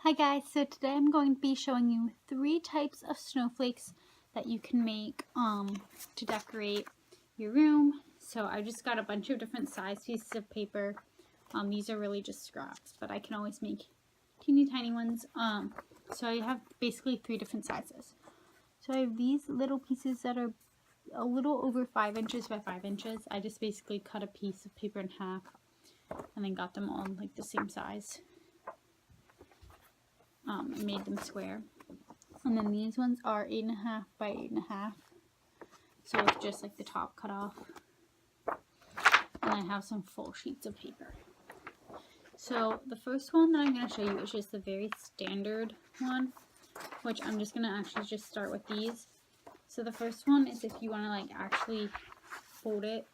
Hi guys, so today I'm going to be showing you 3 types of snowflakes that you can make to decorate your room. So I just got a bunch of different size pieces of paper. These are really just scraps, but I can always make teeny tiny ones. So I have basically 3 different sizes. So I have these little pieces that are a little over 5 inches by 5 inches. I just basically cut a piece of paper in half and then got them all like the same size. And made them square. And then these ones are 8.5 by 8.5. So it's just like the top cut off. And I have some full sheets of paper. So the first one that I'm going to show you is just the very standard one, which I'm just going to actually just start with these. So the first one is if you want to like actually fold it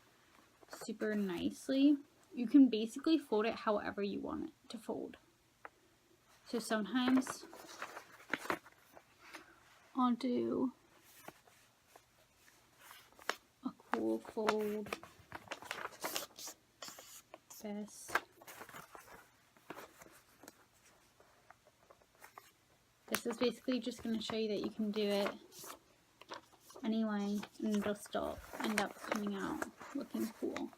super nicely. You can basically fold it however you want it to fold. So sometimes I'll do a cool fold, this. This is basically just going to show you that you can do it anyway, and it'll still end up coming out looking cool.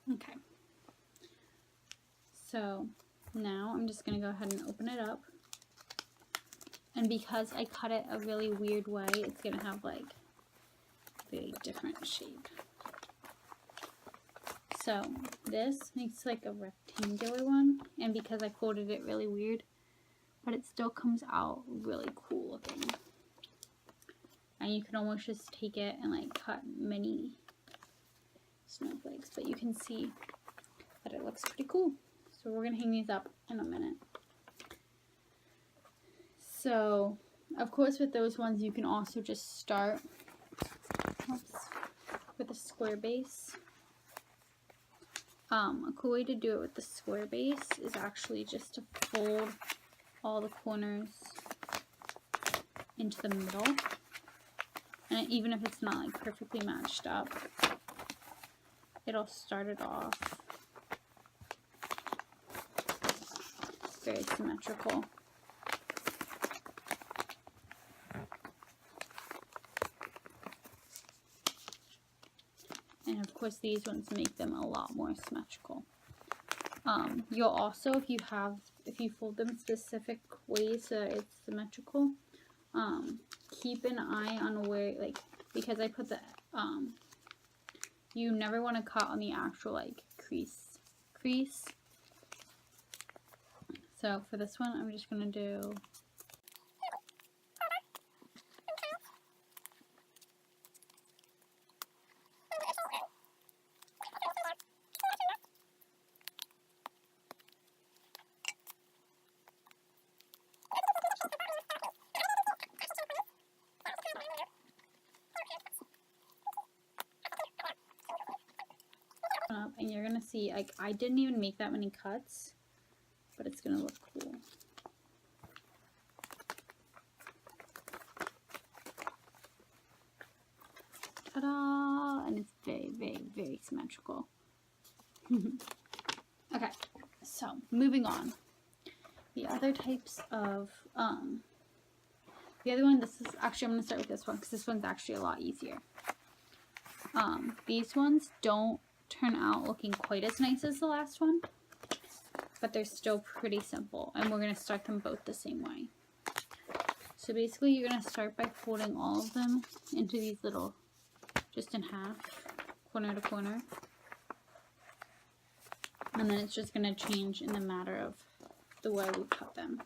Okay, so now I'm just going to go ahead and open it up, and because I cut it a really weird way, it's going to have like a very different shape. So this makes like a rectangular one, and because I folded it really weird, but it still comes out really cool looking. And you can almost just take it and like cut mini snowflakes, but you can see that it looks pretty cool. So we're gonna hang these up in a minute. So of course with those ones you can also just start with a square base. A cool way to do it with the square base is actually just to fold all the corners into the middle, and even if it's not like perfectly matched up, it'll start it off very symmetrical. And of course these ones make them a lot more symmetrical. You'll also, if you fold them specific ways so that it's symmetrical, keep an eye on where, like, because I put the, you never want to cut on the actual like crease. So for this one, I'm just gonna do up, and you're gonna see like I didn't even make that many cuts, but it's gonna look cool. Ta-da! And it's very, very, very symmetrical. Okay, so moving on. The other types of The other one, this is actually, I'm going to start with this one because this one's actually a lot easier. These ones don't turn out looking quite as nice as the last one, but they're still pretty simple, and we're going to start them both the same way. So basically you're going to start by folding all of them into these little, just in half, corner to corner. And then it's just going to change in the matter of the way we cut them.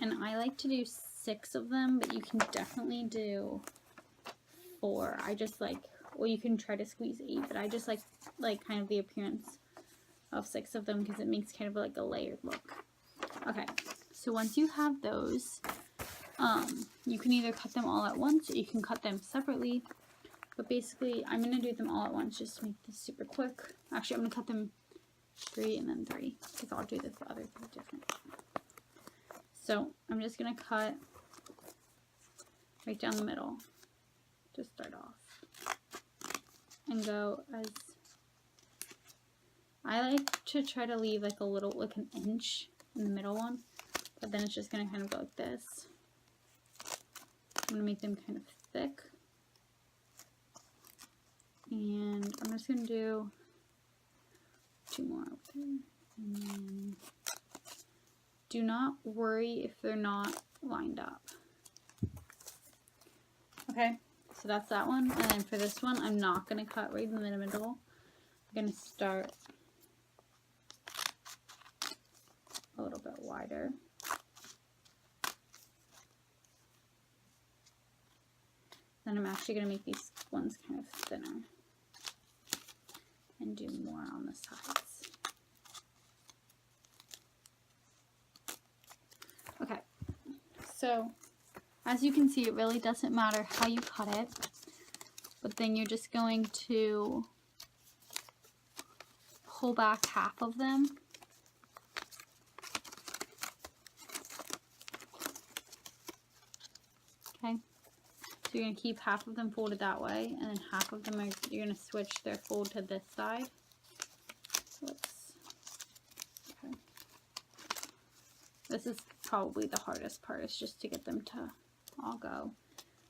And I like to do 6 of them, but you can definitely do 4. I just like, well, you can try to squeeze 8, but I just like kind of the appearance of 6 of them because it makes kind of like a layered look. Okay, so once you have those, you can either cut them all at once or you can cut them separately. But basically, I'm going to do them all at once just to make this super quick. Actually, I'm going to cut them 3 and then 3 because I'll do the other 3 different. So I'm just going to cut right down the middle to start off and go as, I like to try to leave like a little, like an inch in the middle one, but then it's just going to kind of go like this. I'm going to make them kind of thick, and I'm just going to do 2 more over there, and then do not worry if they're not lined up. Okay, so that's that one. And then for this one, I'm not going to cut right in the middle. I'm going to start a little bit wider. Then I'm actually going to make these ones kind of thinner and do more on the sides. Okay, so as you can see, it really doesn't matter how you cut it, but then you're just going to pull back half of them. Okay, so you're going to keep half of them folded that way, and then half of them you're going to switch their fold to this side. Okay. This is probably the hardest part, is just to get them to all go.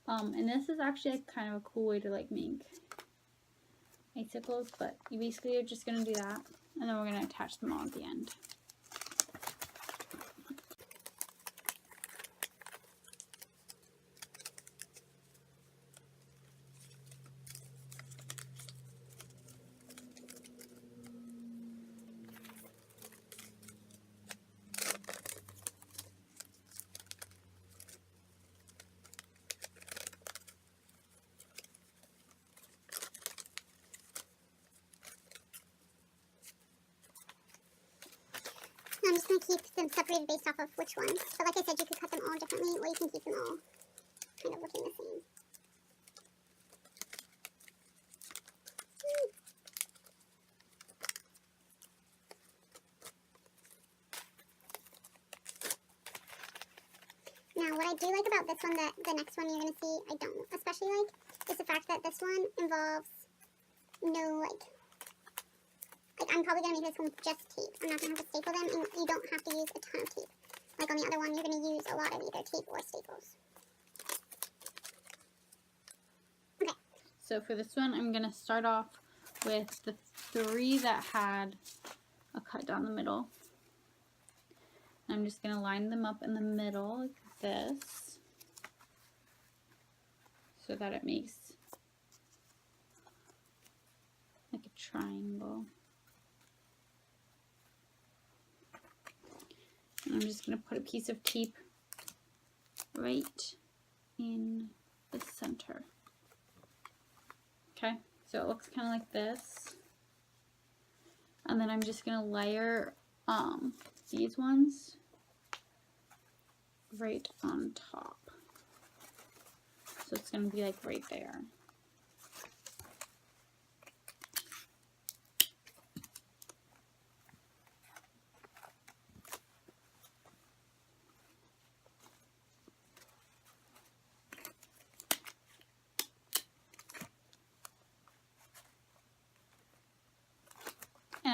And this is actually kind of a cool way to like make icicles, but you basically are just going to do that, and then we're going to attach them all at the end. I'm just going to keep them separated based off of which ones. But like I said, you could cut them all differently, or you can keep them all kind of looking the same. Now, what I do like about this one, that the next one you're going to see, I don't especially like, is the fact that this one involves no, like I'm probably going to make this one with just tape. I'm not going to have to staple them, and you don't have to use a ton of tape. Like on the other one, you're going to use a lot of either tape or staples. Okay. So for this one, I'm going to start off with the 3 that had a cut down the middle. I'm just going to line them up in the middle like this, so that it makes like a triangle. And I'm just going to put a piece of tape right in the center. Okay, so it looks kind of like this. And then I'm just going to layer these ones right on top. So it's going to be like right there.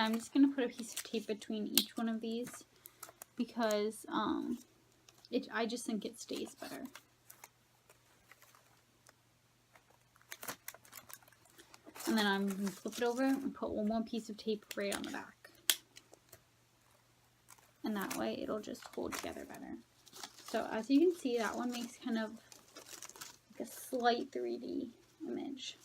I'm just going to put a piece of tape between each one of these because I just think it stays better. And then I'm going to flip it over and put one more piece of tape right on the back. And that way it'll just hold together better. So as you can see, that one makes kind of like a slight 3D image.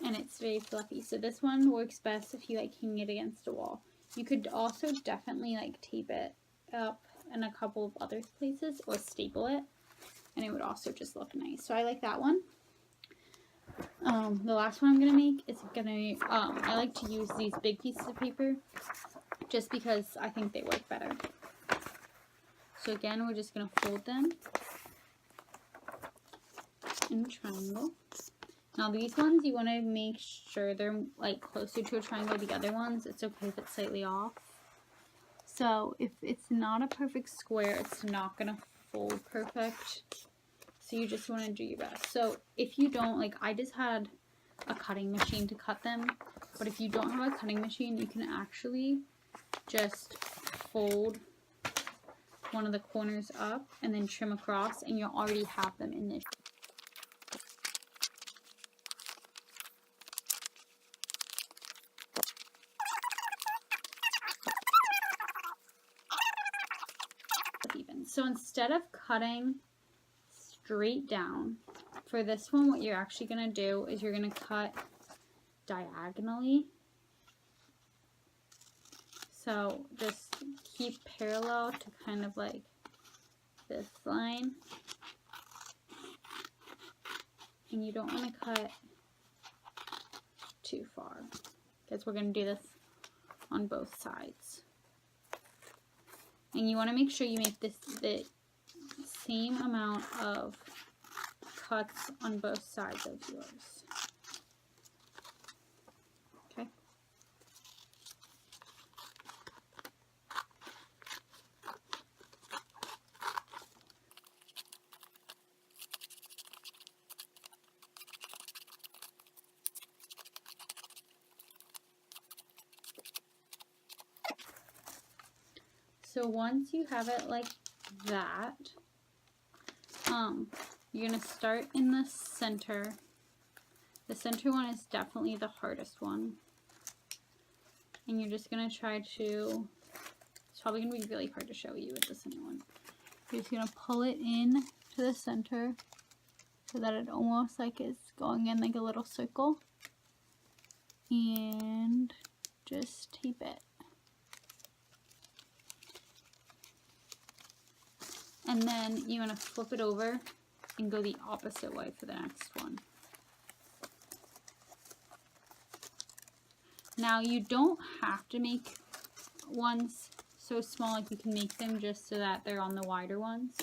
And it's very fluffy. So this one works best if you like hang it against a wall. You could also definitely like tape it up in a couple of other places or staple it. And it would also just look nice. So I like that one. The last one I'm going to make is I like to use these big pieces of paper just because I think they work better. So again, we're just going to fold them in a triangle. Now these ones, you want to make sure they're like closer to a triangle. The other ones, it's okay if it's slightly off. So if it's not a perfect square, it's not going to fold perfect. So you just want to do your best. So if you don't, like I just had a cutting machine to cut them, but if you don't have a cutting machine, you can actually just fold one of the corners up and then trim across, and you'll already have them in this. So instead of cutting straight down, for this one, what you're actually going to do is you're going to cut diagonally. So just keep parallel to kind of like this line. And you don't want to cut too far because we're going to do this on both sides. And you want to make sure you make the same amount of cuts on both sides of yours. Okay. So once you have it like that, you're going to start in the center. The center one is definitely the hardest one. And you're just going to try to, it's probably going to be really hard to show you with the center one. You're just going to pull it in to the center so that it almost like is going in like a little circle. And just tape it. And then you want to flip it over and go the opposite way for the next one. Now you don't have to make ones so small, like you can make them just so that they're on the wider ones.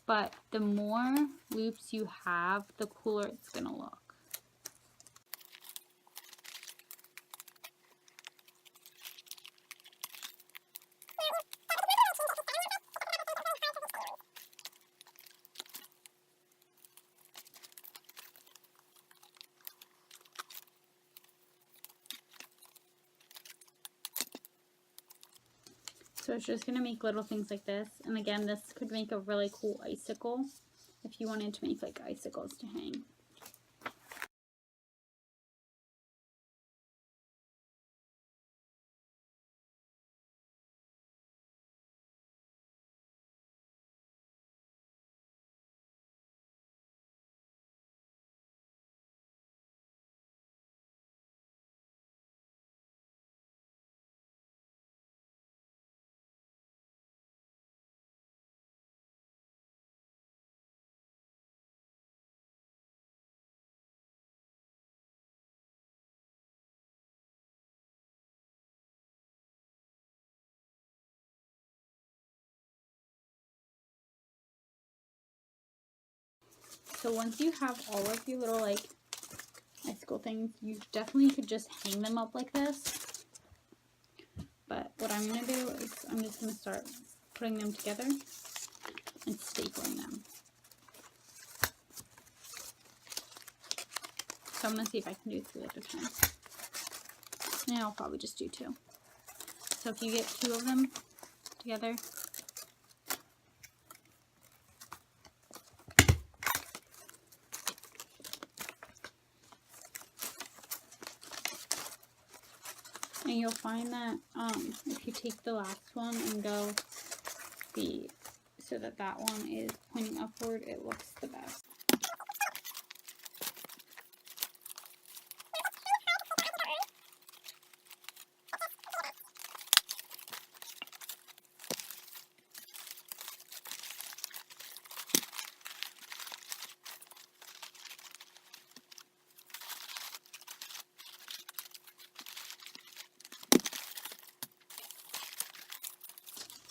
But the more loops you have, the cooler it's going to look. So it's just going to make little things like this. And again, this could make a really cool icicle if you wanted to make like icicles to hang. So once you have all of your little like icicle things, you definitely could just hang them up like this. But what I'm going to do is I'm just going to start putting them together and stapling them. So I'm going to see if I can do 3 at a time. And I'll probably just do 2. So if you get 2 of them together, and you'll find that if you take the last one and go so that that one is pointing upward, it looks the best.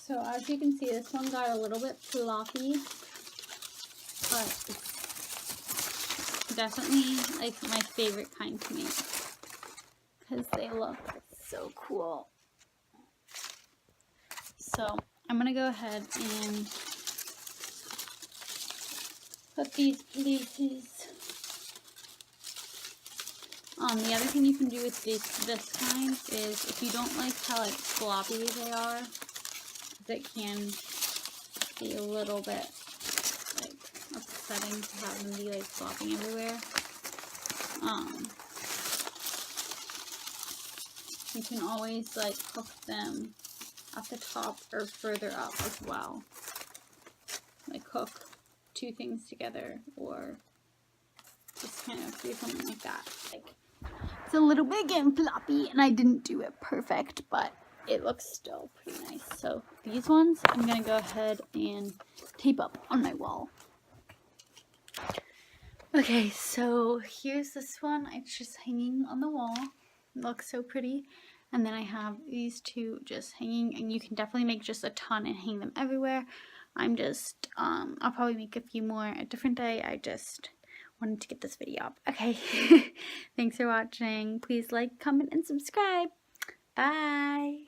So as you can see, this one got a little bit floppy, but it's definitely like my favorite kind to make because they look so cool. So I'm gonna go ahead and put these pieces. The other thing you can do with this kind is if you don't like how like floppy they are, it can be a little bit like upsetting to have them be like flopping everywhere. You can always like hook them at the top or further up as well. Like hook 2 things together or just kind of do something like that. Like it's a little big and floppy and I didn't do it perfect, but it looks still pretty nice. So these ones I'm gonna go ahead and tape up on my wall. Okay, so here's this one. It's just hanging on the wall. It looks so pretty. And then I have these 2 just hanging, and you can definitely make just a ton and hang them everywhere. I'm just, I'll probably make a few more a different day. I just wanted to get this video up. Okay, thanks for watching. Please like, comment, and subscribe. Bye.